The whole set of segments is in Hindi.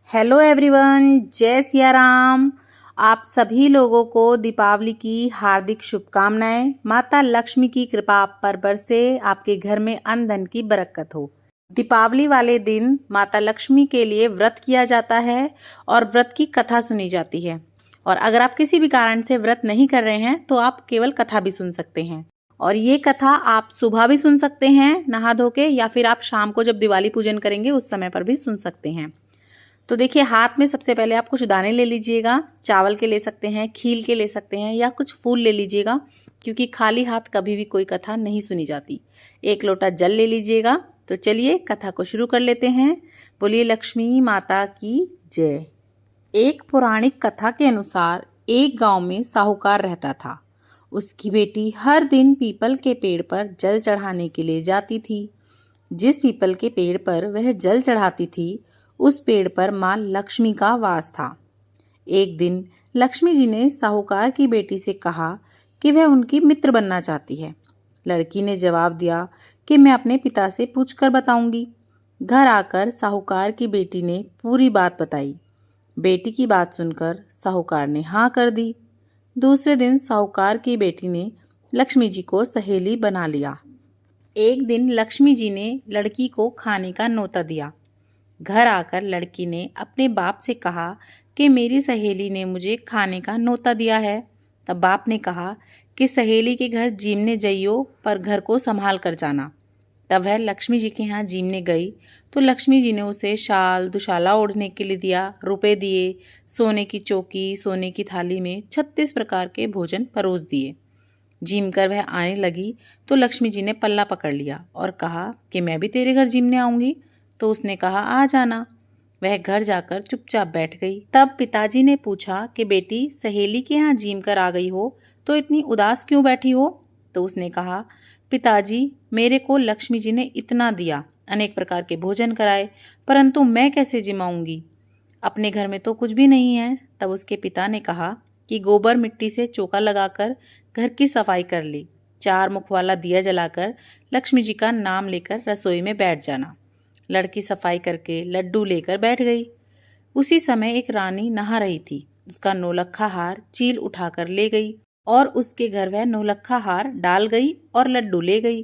हेलो एवरीवन, जय सिया राम। आप सभी लोगों को दीपावली की हार्दिक शुभकामनाएं। माता लक्ष्मी की कृपा आप पर बरसे, आपके घर में अन्न धन की बरकत हो। दीपावली वाले दिन माता लक्ष्मी के लिए व्रत किया जाता है और व्रत की कथा सुनी जाती है। और अगर आप किसी भी कारण से व्रत नहीं कर रहे हैं तो आप केवल कथा भी सुन सकते हैं। और ये कथा आप सुबह भी सुन सकते हैं नहा धो के, या फिर आप शाम को जब दिवाली पूजन करेंगे उस समय पर भी सुन सकते हैं। तो देखिए, हाथ में सबसे पहले आप कुछ दाने ले लीजिएगा। चावल के ले सकते हैं, खील के ले सकते हैं, या कुछ फूल ले लीजिएगा, क्योंकि खाली हाथ कभी भी कोई कथा नहीं सुनी जाती। एक लोटा जल ले लीजिएगा। तो चलिए कथा को शुरू कर लेते हैं। बोलिए लक्ष्मी माता की जय। एक पौराणिक कथा के अनुसार एक गांव में साहूकार रहता था। उसकी बेटी हर दिन पीपल के पेड़ पर जल चढ़ाने के लिए जाती थी। जिस पीपल के पेड़ पर वह जल चढ़ाती थी, उस पेड़ पर माँ लक्ष्मी का वास था। एक दिन लक्ष्मी जी ने साहूकार की बेटी से कहा कि वह उनकी मित्र बनना चाहती है। लड़की ने जवाब दिया कि मैं अपने पिता से पूछकर बताऊंगी। घर आकर साहूकार की बेटी ने पूरी बात बताई। बेटी की बात सुनकर साहूकार ने हाँ कर दी। दूसरे दिन साहूकार की बेटी ने लक्ष्मी जी को सहेली बना लिया। एक दिन लक्ष्मी जी ने लड़की को खाने का न्योता दिया। घर आकर लड़की ने अपने बाप से कहा कि मेरी सहेली ने मुझे खाने का न्योता दिया है। तब बाप ने कहा कि सहेली के घर जीमने जाइयो, पर घर को संभाल कर जाना। तब वह लक्ष्मी जी के यहाँ जीमने गई तो लक्ष्मी जी ने उसे शाल दुशाला ओढ़ने के लिए दिया, रुपए दिए, सोने की चौकी, सोने की थाली में 36 प्रकार के भोजन परोस दिए। जीम कर वह आने लगी तो लक्ष्मी जी ने पल्ला पकड़ लिया और कहा कि मैं भी तेरे घर जीमने आऊँगी। तो उसने कहा आ जाना। वह घर जाकर चुपचाप बैठ गई। तब पिताजी ने पूछा कि बेटी, सहेली के यहाँ जीम कर आ गई हो तो इतनी उदास क्यों बैठी हो? तो उसने कहा, पिताजी, मेरे को लक्ष्मी जी ने इतना दिया, अनेक प्रकार के भोजन कराए, परंतु मैं कैसे जिमाऊंगी? अपने घर में तो कुछ भी नहीं है। तब उसके पिता ने कहा कि गोबर मिट्टी से चौका लगाकर घर की सफाई कर ली। 4 मुख वाला दिया जलाकर लक्ष्मी जी का नाम लेकर रसोई में बैठ जाना। लड़की सफाई करके लड्डू लेकर बैठ गई। उसी समय एक रानी नहा रही थी। उसका नौलखा हार चील उठाकर ले गई और उसके घर वह नौलखा हार डाल गई और लड्डू ले गई।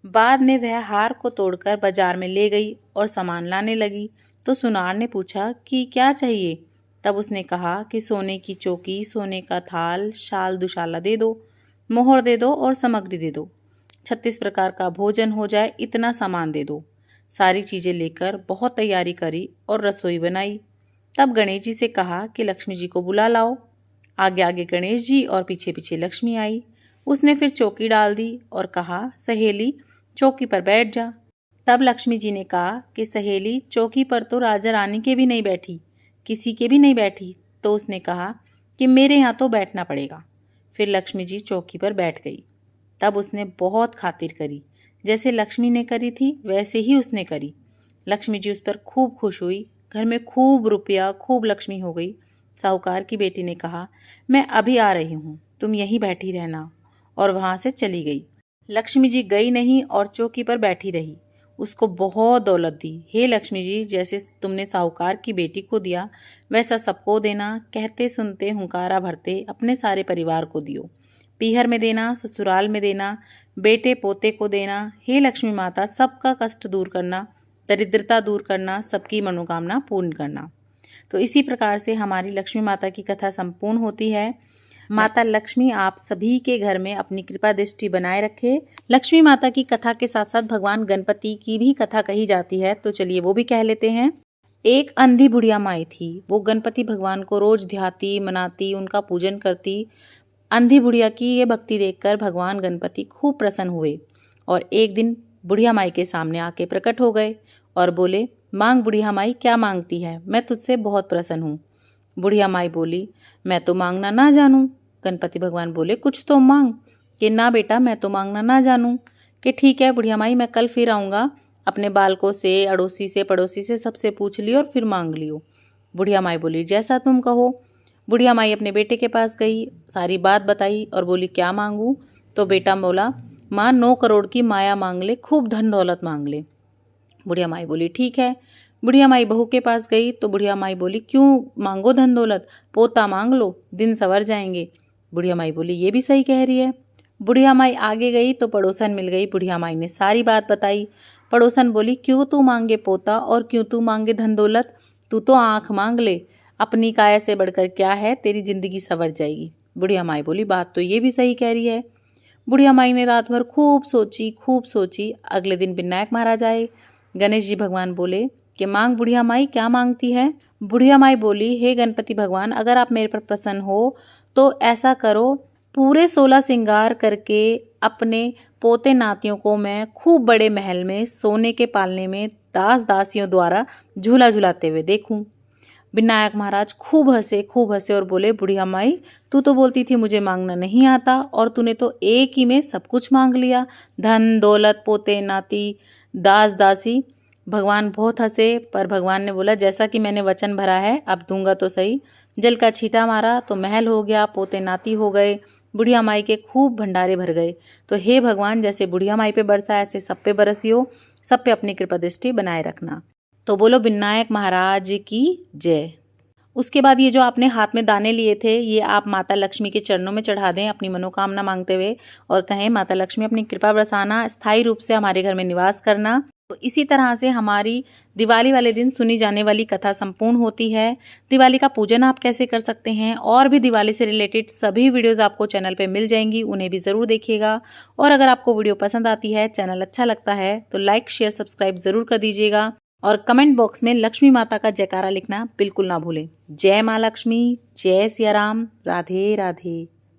बाद में वह हार को तोड़कर बाजार में ले गई और सामान लाने लगी। तो सुनार ने पूछा कि क्या चाहिए? तब उसने कहा कि सोने की चौकी, सोने का थाल, शाल दुशाला दे दो, मोहर दे दो और सामग्री दे दो। 36 प्रकार का भोजन हो जाए, इतना सामान दे दो। सारी चीज़ें लेकर बहुत तैयारी करी और रसोई बनाई। तब गणेश जी से कहा कि लक्ष्मी जी को बुला लाओ। आगे आगे गणेश जी और पीछे पीछे लक्ष्मी आई। उसने फिर चौकी डाल दी और कहा, सहेली चौकी पर बैठ जा। तब लक्ष्मी जी ने कहा कि सहेली, चौकी पर तो राजा रानी के भी नहीं बैठी, किसी के भी नहीं बैठी। तो उसने कहा कि मेरे यहाँ तो बैठना पड़ेगा। फिर लक्ष्मी जी चौकी पर बैठ गई। तब उसने बहुत खातिर करी। जैसे लक्ष्मी ने करी थी वैसे ही उसने करी। लक्ष्मी जी उस पर खूब खुश हुई। घर में खूब रुपया, खूब लक्ष्मी हो गई। साहूकार की बेटी ने कहा, मैं अभी आ रही हूँ, तुम यहीं बैठी रहना। और वहाँ से चली गई। लक्ष्मी जी गई नहीं और चौकी पर बैठी रही। उसको बहुत दौलत दी। हे लक्ष्मी जी, जैसे तुमने साहूकार की बेटी को दिया वैसा सबको देना। कहते सुनते हुंकारा भरते अपने सारे परिवार को दियो। पीहर में देना, ससुराल में देना, बेटे पोते को देना। हे लक्ष्मी माता, सबका कष्ट दूर करना, दरिद्रता दूर करना, सबकी मनोकामना पूर्ण करना। तो इसी प्रकार से हमारी लक्ष्मी माता की कथा संपूर्ण होती है। माता लक्ष्मी आप सभी के घर में अपनी कृपा दृष्टि बनाए रखे। लक्ष्मी माता की कथा के साथ साथ भगवान गणपति की भी कथा कही जाती है, तो चलिए वो भी कह लेते हैं। एक अंधी बुढ़िया माई थी। वो गणपति भगवान को रोज ध्याती, मनाती, उनका पूजन करती। अंधी बुढ़िया की ये भक्ति देखकर भगवान गणपति खूब प्रसन्न हुए और एक दिन बुढ़िया माई के सामने आके प्रकट हो गए और बोले, मांग बुढ़िया माई, क्या मांगती है? मैं तुझसे बहुत प्रसन्न हूँ। बुढ़िया माई बोली, मैं तो मांगना ना जानूं। गणपति भगवान बोले, कुछ तो मांग। कि ना बेटा, मैं तो मांगना ना जानूं। कि ठीक है बुढ़िया माई, मैं कल फिर आऊँगा। अपने बालकों से, अड़ोसी से, पड़ोसी से सबसे पूछ लियो और फिर मांग लियो। बुढ़िया माई बोली, जैसा तुम कहो। बुढ़िया माई अपने बेटे के पास गई, सारी बात बताई और बोली, क्या मांगूं? तो बेटा बोला, माँ 9 करोड़ की माया मांग ले, खूब धन दौलत मांग ले। बुढ़िया माई बोली, ठीक है। बुढ़िया माई बहू के पास गई तो बुढ़िया माई बोली, क्यों मांगो धन दौलत, पोता मांग लो, दिन संवर जाएंगे। बुढ़िया माई बोली, ये भी सही कह रही है। बुढ़िया माई आगे गई तो पड़ोसन मिल गई। बुढ़िया माई ने सारी बात बताई। पड़ोसन बोली, क्यों तू मांगे पोता और क्यों तू मांगे धन दौलत, तू तो आंख मांग ले, अपनी काया से बढ़कर क्या है, तेरी जिंदगी संवर जाएगी। बुढ़िया माई बोली, बात तो ये भी सही कह रही है। बुढ़िया माई ने रात भर खूब सोची। अगले दिन विनायक महाराज आए। गणेश जी भगवान बोले कि मांग बुढ़िया माई, क्या मांगती है। बुढ़िया माई बोली, हे गणपति भगवान, अगर आप मेरे पर प्रसन्न हो तो ऐसा करो, पूरे 16 श्रृंगार करके अपने पोते नातियों को मैं खूब बड़े महल में सोने के पालने में दास दासियों द्वारा झूला झुलाते हुए देखूं। विनायक महाराज खूब हंसे और बोले, बुढ़िया माई, तू तो बोलती थी मुझे मांगना नहीं आता और तूने तो एक ही में सब कुछ मांग लिया, धन दौलत, पोते नाती, दास दासी। भगवान बहुत हंसे, पर भगवान ने बोला, जैसा कि मैंने वचन भरा है अब दूंगा तो सही। जल का छींटा मारा तो महल हो गया, पोते नाती हो गए, बुढ़िया माई के खूब भंडारे भर गए। तो हे भगवान, जैसे बुढ़िया माई पे बरसा ऐसे सब पे बरसियो, सब पे अपनी कृपा दृष्टि बनाए रखना। तो बोलो विनायक महाराज की जय। उसके बाद ये जो आपने हाथ में दाने लिए थे, ये आप माता लक्ष्मी के चरणों में चढ़ा दें अपनी मनोकामना मांगते हुए और कहें, माता लक्ष्मी अपनी कृपा बरसाना, स्थायी रूप से हमारे घर में निवास करना। तो इसी तरह से हमारी दिवाली वाले दिन सुनी जाने वाली कथा संपूर्ण होती है। दिवाली का पूजन आप कैसे कर सकते हैं और भी दिवाली से रिलेटेड सभी वीडियोस आपको चैनल पे मिल जाएंगी, उन्हें भी ज़रूर देखिएगा। और अगर आपको वीडियो पसंद आती है, चैनल अच्छा लगता है तो लाइक शेयर सब्सक्राइब ज़रूर कर दीजिएगा और कमेंट बॉक्स में लक्ष्मी माता का जयकारा लिखना बिल्कुल ना भूलें। जय माँ लक्ष्मी, जय सिया राम, राधे राधे।